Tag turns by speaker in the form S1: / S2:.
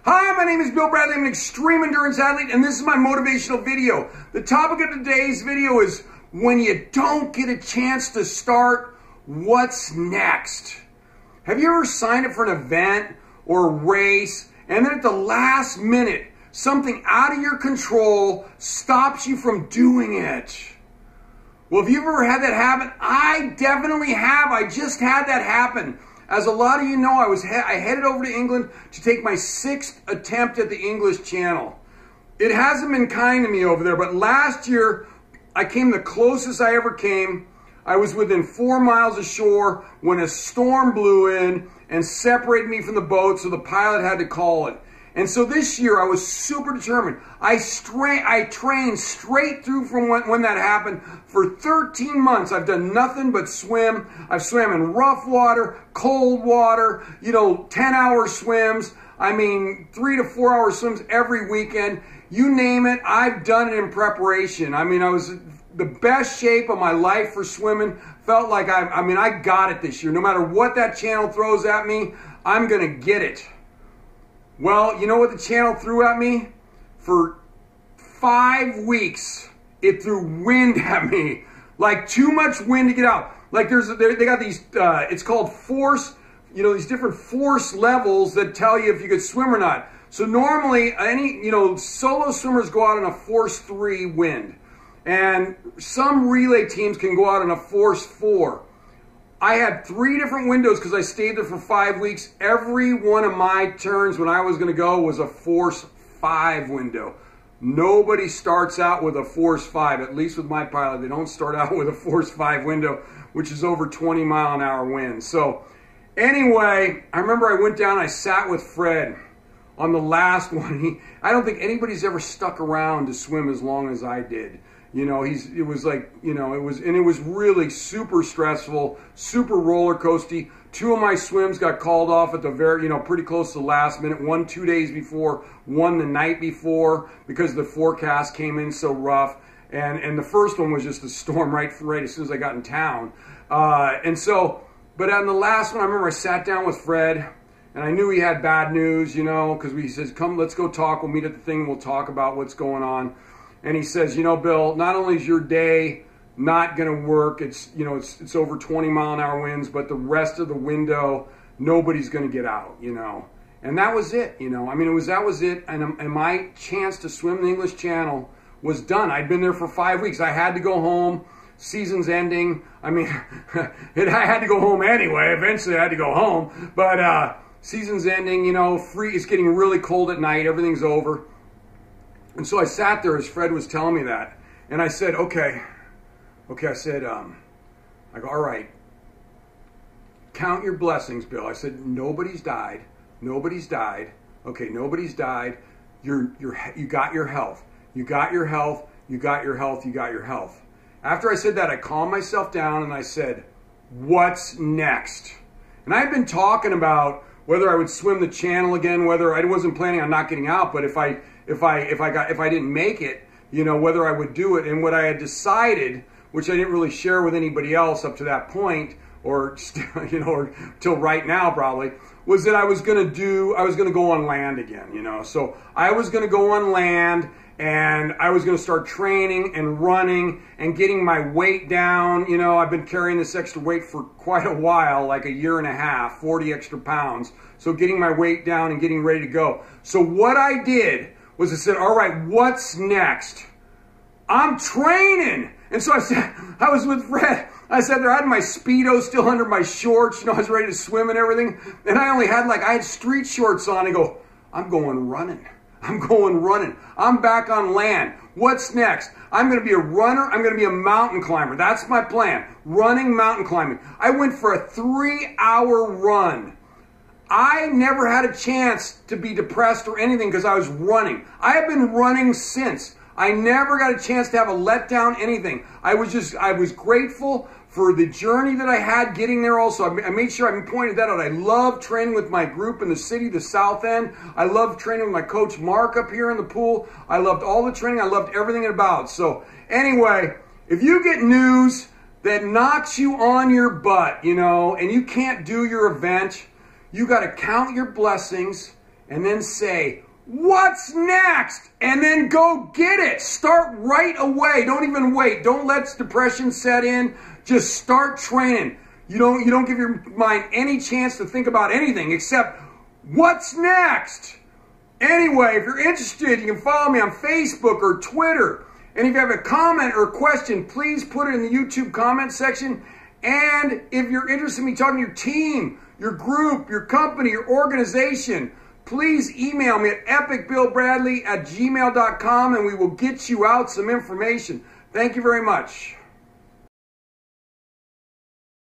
S1: Hi, my name is Bill Bradley. I'm an extreme endurance athlete, and this is my motivational video. The topic of today's video is when you don't get a chance to start, what's next? Have you ever signed up for an event or a race, and then at the last minute, something out of your control stops you from doing it? Well, if you've ever had that happen, I definitely have. I just had that happen. As a lot of you know, I headed over to England to take my 6th attempt at the English Channel. It hasn't been kind to me over there, but last year I came the closest I ever came. I was within 4 miles of shore when a storm blew in and separated me from the boat, so the pilot had to call it. And so this year I was super determined. I trained straight through from when that happened. For 13 months, I've done nothing but swim. I've swam in rough water, cold water, 10-hour swims. I mean, 3 to 4 hour swims every weekend. You name it, I've done it in preparation. I mean, I was the best shape of my life for swimming. Felt like I got it this year. No matter what that channel throws at me, I'm gonna get it. Well, you know what the channel threw at me? For 5 weeks, it threw wind at me. Like too much wind to get out. Like they got these, it's called force, these different force levels that tell you if you could swim or not. So normally, solo swimmers go out on a force 3 wind. And some relay teams can go out on a force 4. I had 3 different windows because I stayed there for 5 weeks. Every one of my turns when I was going to go was a force 5 window. Nobody starts out with a force 5, at least with my pilot. They don't start out with a force 5 window, which is over 20-mile-an-hour winds. So anyway, I remember I went down, I sat with Fred on the last one. I don't think anybody's ever stuck around to swim as long as I did. It was really super stressful, super roller coasty. 2 of my swims got called off at the pretty close to the last minute. 1 2 days before, 1 the night before, because the forecast came in so rough. And the first one was just a storm right as soon as I got in town. But on the last one, I remember I sat down with Fred, and I knew he had bad news, because he says, "Come, let's go talk. We'll meet at the thing, and we'll talk about what's going on." And he says, Bill, not only is your day not going to work, it's over 20-mile-an-hour winds, but the rest of the window, nobody's going to get out, And that was it, that was it. And my chance to swim the English Channel was done. I'd been there for 5 weeks. I had to go home. Season's ending. I had to go home anyway. Eventually I had to go home. But season's ending, it's getting really cold at night. Everything's over. And so I sat there as Fred was telling me that. And I said, okay, I said, I go, all right, count your blessings, Bill. I said, nobody's died. Okay, nobody's died. You got your health. You got your health. You got your health. You got your health. After I said that, I calmed myself down and I said, what's next? And I had been talking about whether I would swim the channel again, whether I wasn't planning on not getting out, but if I didn't make it, whether I would do it. And what I had decided, which I didn't really share with anybody else up to that point, or or till right now probably, was that I was going to go on land again, So I was going to go on land, and I was going to start training and running and getting my weight down. I've been carrying this extra weight for quite a while, like a year and a half, 40 extra pounds. So getting my weight down and getting ready to go. So what I did was I said, all right, what's next? I'm training. And so I was with Fred. I sat there, I had my Speedo still under my shorts. I was ready to swim and everything. And I only had I had street shorts on. I go, I'm going running. I'm back on land. What's next? I'm going to be a runner. I'm going to be a mountain climber. That's my plan. Running, mountain climbing. I went for a 3-hour run. I never had a chance to be depressed or anything because I was running. I have been running since. I never got a chance to have a letdown, anything. I was grateful for the journey that I had getting there also. I made sure I pointed that out. I love training with my group in the city, the South End. I love training with my coach Mark up here in the pool. I loved all the training. I loved everything about it. So anyway, if you get news that knocks you on your butt, and you can't do your event, you got to count your blessings and then say, what's next? And then go get it. Start right away. Don't even wait. Don't let depression set in. Just start training. You don't give your mind any chance to think about anything except what's next. Anyway, if you're interested, you can follow me on Facebook or Twitter. And if you have a comment or question, please put it in the YouTube comment section. And if you're interested in me talking to your team, your group, your company, your organization, please email me at epicbillbradley@gmail.com and we will get you out some information. Thank you very much.